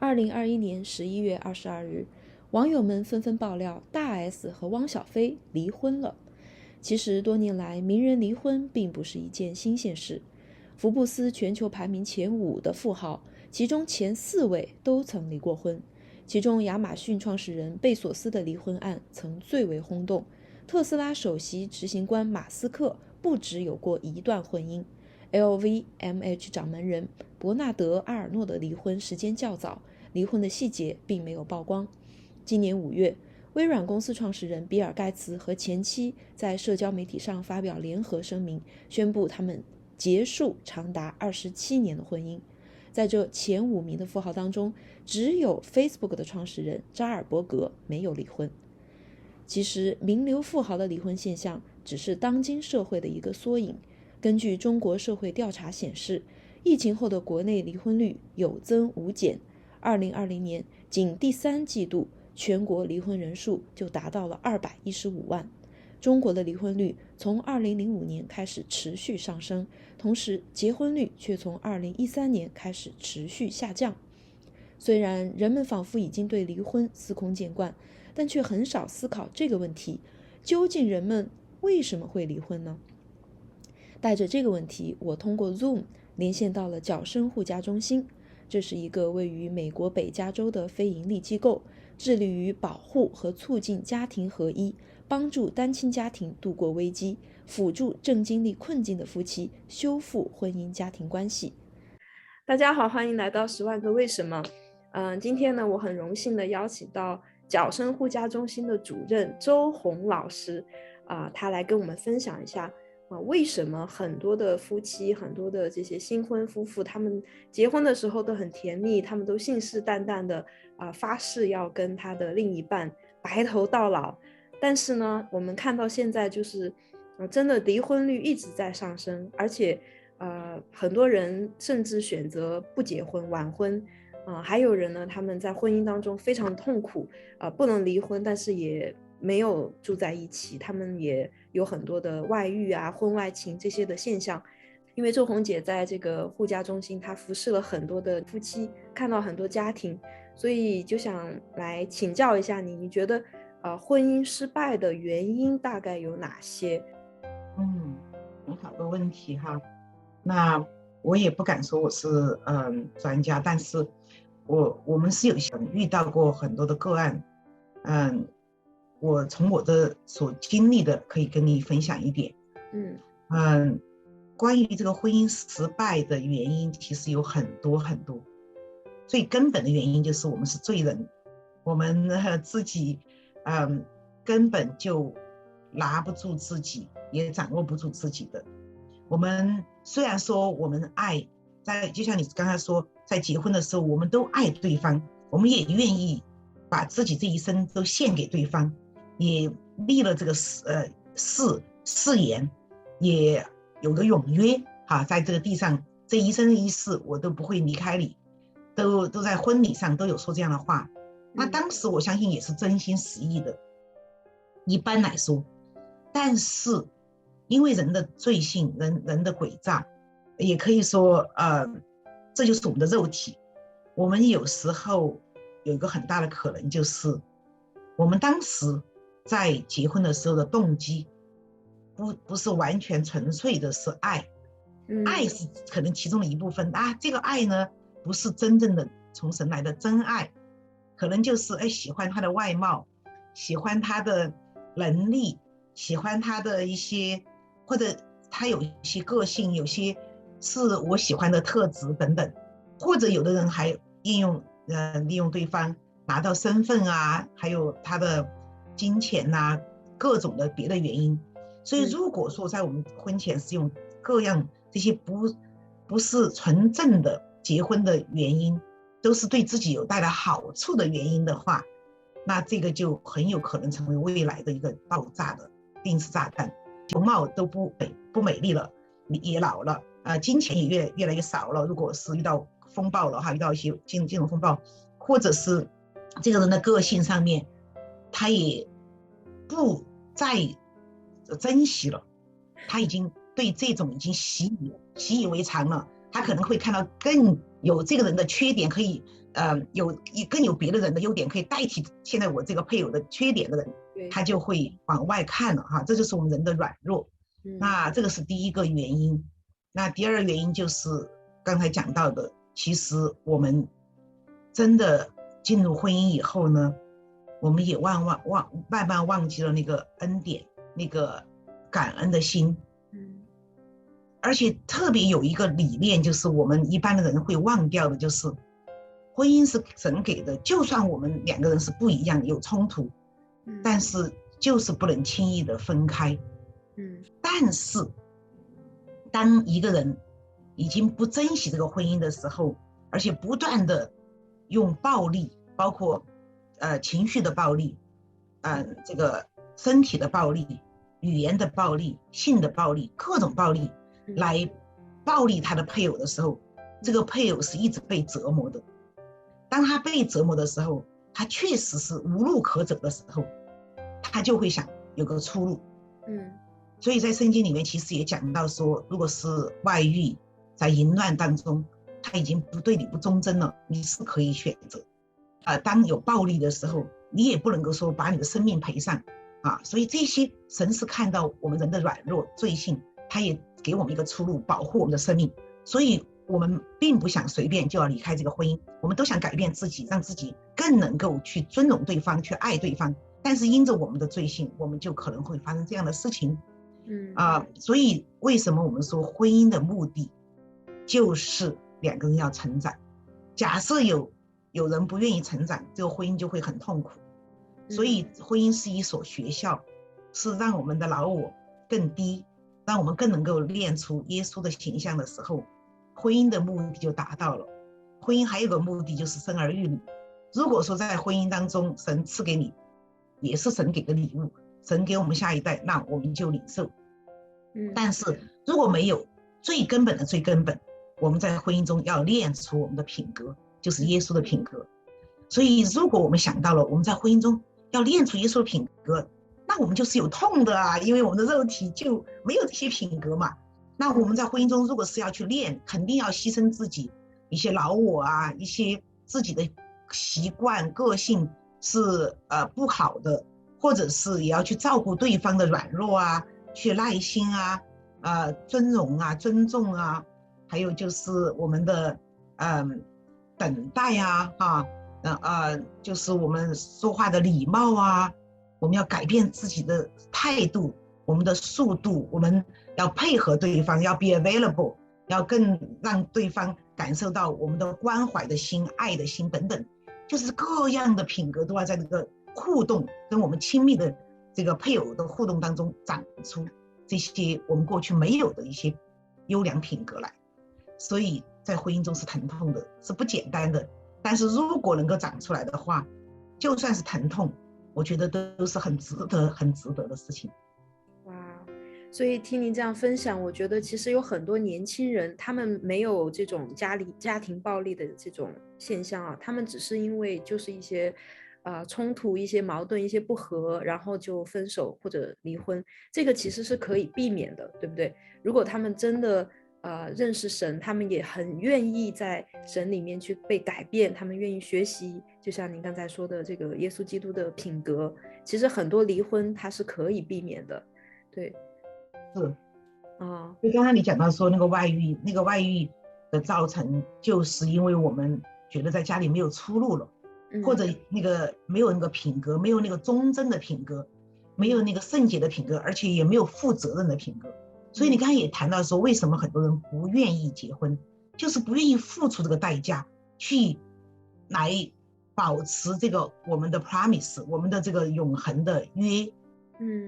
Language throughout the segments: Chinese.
2021年11月22日，网友们纷纷爆料大 S 和汪小菲离婚了。其实多年来，名人离婚并不是一件新鲜事。福布斯全球排名前5的富豪，其中前4位都曾离过婚。其中亚马逊创始人贝索斯的离婚案曾最为轰动。特斯拉首席执行官马斯克不只有过1段婚姻。LVMH 掌门人伯纳德·阿尔诺的离婚时间较早，离婚的细节并没有曝光。今年5月，微软公司创始人比尔·盖茨和前妻在社交媒体上发表联合声明，宣布他们结束长达27年的婚姻。在这前5名的富豪当中，只有 Facebook 的创始人扎尔伯格没有离婚。其实，名流富豪的离婚现象只是当今社会的一个缩影。根据中国社会调查显示，疫情后的国内离婚率有增无减。2020年仅第3季度，全国离婚人数就达到了215万。中国的离婚率从2005年开始持续上升，同时结婚率却从2013年开始持续下降。虽然人们仿佛已经对离婚司空见惯，但却很少思考这个问题：究竟人们为什么会离婚呢？带着这个问题，我通过 Zoom 连线到了角生互家中心。这是一个位于美国北加州的非营利机构，致力于保护和促进家庭合一，帮助单亲家庭度过危机，辅助正经历困境的夫妻修复婚姻家庭关系。大家好，欢迎来到10万个为什么。今天呢，我很荣幸的邀请到角生互家中心的主任周红老师，他来跟我们分享一下为什么很多的夫妻，很多的这些新婚夫妇，他们结婚的时候都很甜蜜，他们都信誓旦旦的发誓要跟他的另一半白头到老。但是呢，我们看到现在就是真的离婚率一直在上升，而且很多人甚至选择不结婚晚婚。还有人呢，他们在婚姻当中非常痛苦，不能离婚，但是也没有住在一起，他们也有很多的外遇啊、婚外情这些的现象。因为周红姐在这个互家中心，她服侍了很多的夫妻，看到很多家庭，所以就想来请教一下你，你觉得婚姻失败的原因大概有哪些？很好的问题哈。那我也不敢说我是专家，但是我们是有遇到过很多的个案。我从我的所经历的可以跟你分享一点。关于这个婚姻失败的原因其实有很多很多，最根本的原因就是我们是罪人，我们自己根本就拿不住自己，也掌握不住自己的。我们虽然说我们爱，就像你刚才说，在结婚的时候我们都爱对方，我们也愿意把自己这一生都献给对方，也立了这个誓言，也有个永约在这个地上这一生一世我都不会离开你，都在婚礼上都有说这样的话。那当时我相信也是真心实意的，一般来说。但是因为人的罪性，人的诡诈，也可以说这就是我们的肉体。我们有时候有一个很大的可能，就是我们当时在结婚的时候的动机不是完全纯粹的是爱。爱是可能其中的一部分这个爱呢不是真正的从神来的真爱，可能就是喜欢他的外貌，喜欢他的能力，喜欢他的一些，或者他有一些个性，有些是我喜欢的特质等等。或者有的人还利用对方拿到身份还有他的金钱各种的别的原因。所以如果说在我们婚前是用各样这些不是纯正的结婚的原因，都是对自己有带来好处的原因的话，那这个就很有可能成为未来的一个爆炸的定时炸弹。容貌都不美丽了，也老了，金钱也越来越少了。如果是遇到风暴了遇到一些金融风暴，或者是这个人的个性上面他也不再珍惜了，他已经对这种已经习以为常了，他可能会看到更有这个人的缺点可以更有别的人的优点可以代替现在我这个配偶的缺点的人，他就会往外看了哈，这就是我们人的软弱。那这个是第一个原因。那第二个原因就是刚才讲到的，其实我们真的进入婚姻以后呢，我们也慢慢忘记了那个恩典，那个感恩的心。而且特别有一个理念，就是我们一般的人会忘掉的，就是婚姻是神给的，就算我们两个人是不一样，有冲突，但是就是不能轻易的分开。但是当一个人已经不珍惜这个婚姻的时候，而且不断的用暴力，包括情绪的暴力，这个身体的暴力、语言的暴力、性的暴力，各种暴力来暴力他的配偶的时候，这个配偶是一直被折磨的。当他被折磨的时候，他确实是无路可走的时候，他就会想有个出路。所以在圣经里面其实也讲到说，如果是外遇，在淫乱当中，他已经不对你不忠贞了，你是可以选择。当有暴力的时候，你也不能够说把你的生命赔上所以这些神是看到我们人的软弱罪性，他也给我们一个出路，保护我们的生命。所以我们并不想随便就要离开这个婚姻，我们都想改变自己，让自己更能够去尊重对方，去爱对方。但是因着我们的罪性，我们就可能会发生这样的事情。所以为什么我们说婚姻的目的就是两个人要成长？假设有人不愿意成长，这个婚姻就会很痛苦。所以婚姻是一所学校，是让我们的老我更低，让我们更能够练出耶稣的形象的时候，婚姻的目的就达到了。婚姻还有一个目的就是生儿育女。如果说在婚姻当中神赐给你，也是神给的礼物，神给我们下一代，那我们就领受。但是如果没有，最根本的最根本，我们在婚姻中要练出我们的品格，就是耶稣的品格。所以如果我们想到了我们在婚姻中要练出耶稣的品格，那我们就是有痛的因为我们的肉体就没有这些品格嘛。那我们在婚姻中如果是要去练，肯定要牺牲自己一些老我一些自己的习惯个性是不好的，或者是也要去照顾对方的软弱去耐心尊荣尊重还有就是我们的等待就是我们说话的礼貌我们要改变自己的态度，我们的速度，我们要配合对方，要 be available， 要更让对方感受到我们的关怀的心、爱的心等等，就是各样的品格都要在这个互动跟我们亲密的这个配偶的互动当中长出这些我们过去没有的一些优良品格来。所以在婚姻中是疼痛的，是不简单的，但是如果能够长出来的话，就算是疼痛，我觉得都是很值得的事情。哇，所以听您这样分享，我觉得其实有很多年轻人，他们没有这种家庭暴力的这种现象他们只是因为就是一些冲突、一些矛盾、一些不和，然后就分手或者离婚，这个其实是可以避免的，对不对？如果他们真的认识神，他们也很愿意在神里面去被改变，他们愿意学习，就像您刚才说的这个耶稣基督的品格，其实很多离婚它是可以避免的。对，是就刚才你讲到说那个外遇的造成，就是因为我们觉得在家里没有出路了，或者那个没有那个品格，没有那个忠贞的品格，没有那个圣洁的品格，而且也没有负责任的品格。所以你刚才也谈到说，为什么很多人不愿意结婚，就是不愿意付出这个代价去来保持这个我们的 promise， 我们的这个永恒的约。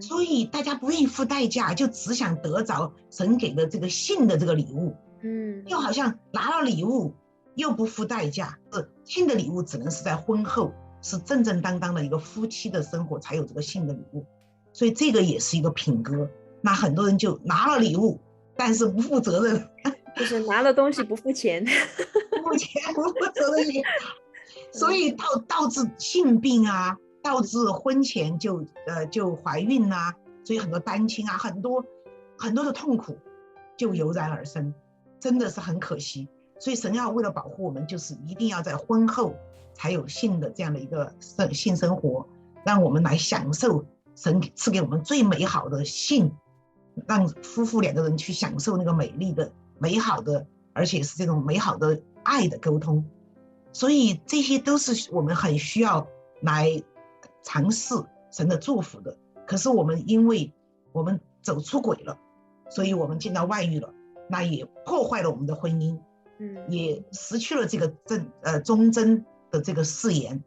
所以大家不愿意付代价，就只想得着神给的这个信的这个礼物。又好像拿到礼物又不付代价，信的礼物只能是在婚后，是正正当当的一个夫妻的生活才有这个信的礼物。所以这个也是一个品格。那很多人就拿了礼物，但是不负责任，就是拿了东西不付钱，不付钱不负责任，所以导致性病导致婚前就怀孕所以很多单亲很多的痛苦就油然而生，真的是很可惜。所以神要为了保护我们，就是一定要在婚后才有性的这样的一个性生活，让我们来享受神赐给我们最美好的性，让夫妇两个人去享受那个美丽的、美好的，而且是这种美好的爱的沟通。所以这些都是我们很需要来尝试神的祝福的。可是我们因为我们走出轨了，所以我们进到外遇了，那也破坏了我们的婚姻，也失去了这个忠贞的这个誓言，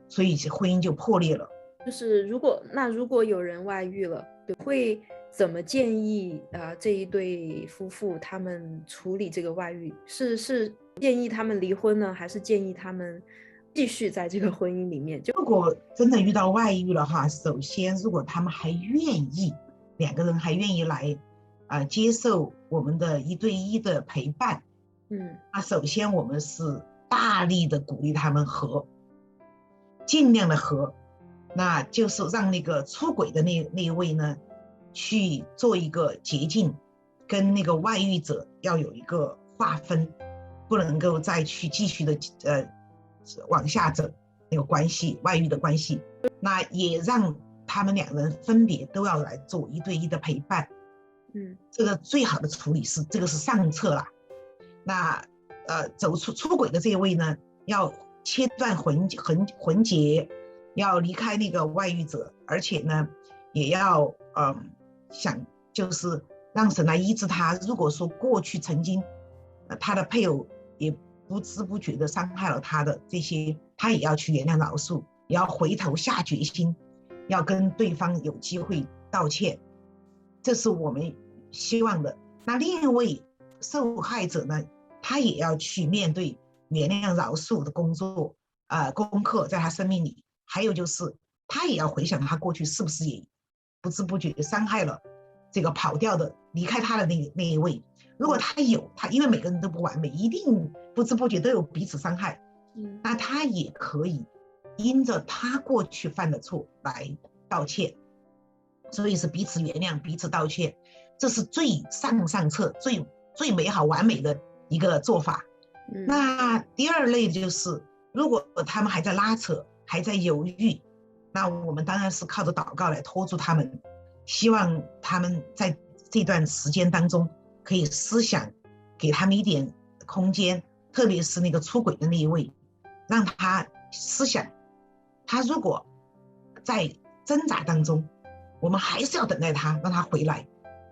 所以婚姻就破裂了。就是如果有人外遇了，会怎么建议这一对夫妇他们处理这个外遇？是建议他们离婚呢，还是建议他们继续在这个婚姻里面？如果真的遇到外遇了哈，首先如果他们还愿意，两个人还愿意来接受我们的1对1的陪伴，那首先我们是大力的鼓励他们和，尽量的和，那就是让那个出轨的那一位呢去做一个捷径，跟那个外遇者要有一个划分，不能够再去继续的往下走那个关系，外遇的关系。那也让他们两人分别都要来做1对1的陪伴。这个最好的处理是这个是上策啦。那走出轨的这一位呢，要切断魂结，要离开那个外遇者，而且呢也要想就是让神来医治他。如果说过去曾经他的配偶也不知不觉的伤害了他的这些，他也要去原谅饶恕，也要回头下决心，要跟对方有机会道歉，这是我们希望的。那另一位受害者呢，他也要去面对原谅饶恕的功课在他生命里。还有就是他也要回想他过去是不是也不知不觉伤害了这个跑掉的离开他的那一位。如果他因为每个人都不完美，一定不知不觉都有彼此伤害，那他也可以因着他过去犯的错来道歉。所以是彼此原谅，彼此道歉，这是最上策，最美好完美的一个做法。那第二类就是如果他们还在拉扯，还在犹豫，那我们当然是靠着祷告来拖住他们，希望他们在这段时间当中可以思想，给他们一点空间，特别是那个出轨的那一位，让他思想，他如果在挣扎当中，我们还是要等待他，让他回来，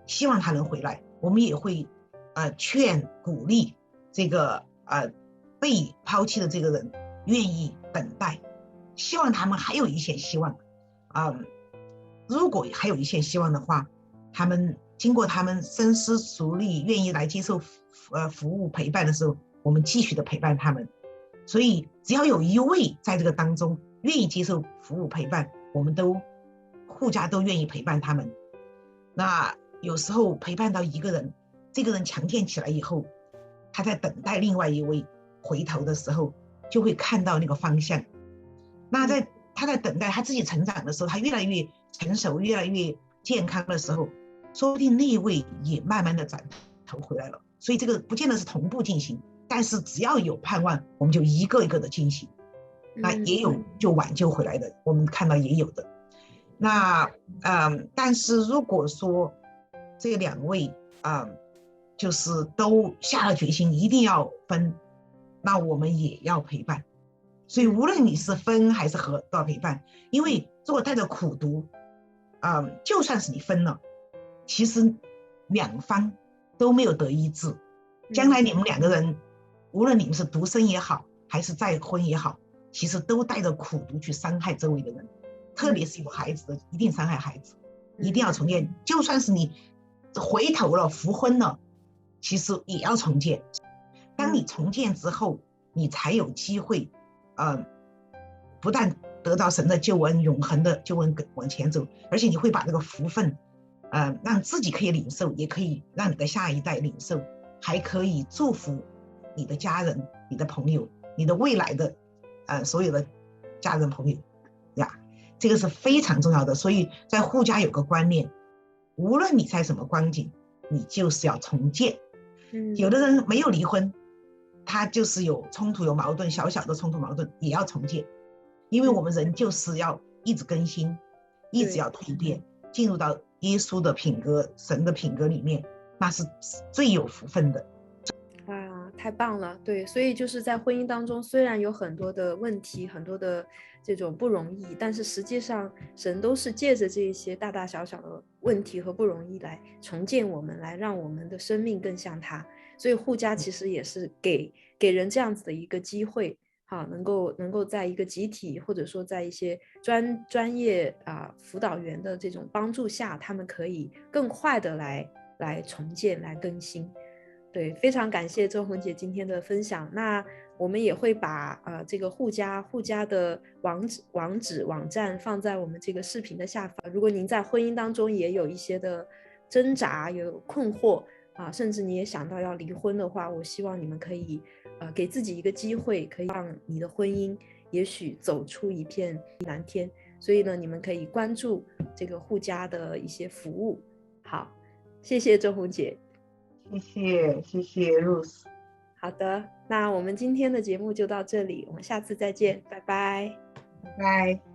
希望他能回来。我们也会劝鼓励这个被抛弃的这个人愿意等待，希望他们还有一线希望。如果还有一线希望的话，他们经过他们深思熟虑，愿意来接受服务陪伴的时候，我们继续的陪伴他们。所以只要有一位在这个当中愿意接受服务陪伴，我们都互家都愿意陪伴他们。那有时候陪伴到一个人，这个人强健起来以后，他在等待另外一位回头的时候，就会看到那个方向。那他在等待他自己成长的时候，他越来越成熟，越来越健康的时候，说不定那一位也慢慢的转头回来了。所以这个不见得是同步进行，但是只要有盼望，我们就一个一个的进行。那也有就挽救回来的，我们看到也有的。那但是如果说这两位就是都下了决心一定要分，那我们也要陪伴。所以无论你是分还是合都要陪伴，因为如果带着苦毒就算是你分了，其实两方都没有得医治，将来你们两个人无论你们是独生也好还是再婚也好，其实都带着苦毒去伤害周围的人，特别是有孩子的一定伤害孩子，一定要重建。就算是你回头了复婚了，其实也要重建。当你重建之后，你才有机会不但得到神的救恩，永恒的救恩往前走，而且你会把这个福分让自己可以领受，也可以让你的下一代领受，还可以祝福你的家人、你的朋友、你的未来的所有的家人朋友呀，这个是非常重要的。所以在护家有个观念，无论你在什么光景，你就是要重建。有的人没有离婚，他就是有冲突有矛盾，小小的冲突矛盾也要重建，因为我们人就是要一直更新，一直要蜕变，进入到耶稣的品格神的品格里面，那是最有福分的。哇，太棒了！对，所以就是在婚姻当中，虽然有很多的问题，很多的这种不容易，但是实际上神都是借着这些大大小小的问题和不容易来重建我们，来让我们的生命更像他。所以互家其实也是给人这样子的一个机会，能够在一个集体或者说在一些专业辅导员的这种帮助下，他们可以更快的来重建、来更新。对，非常感谢周红姐今天的分享。那我们也会把这个互家的网站放在我们这个视频的下方。如果您在婚姻当中也有一些的挣扎、有困惑甚至你也想到要离婚的话，我希望你们可以给自己一个机会，可以让你的婚姻也许走出一片蓝天。所以呢，你们可以关注这个互家的一些服务。好，谢谢周红姐。谢谢 Ruth。 好的，那我们今天的节目就到这里，我们下次再见，拜拜。拜拜。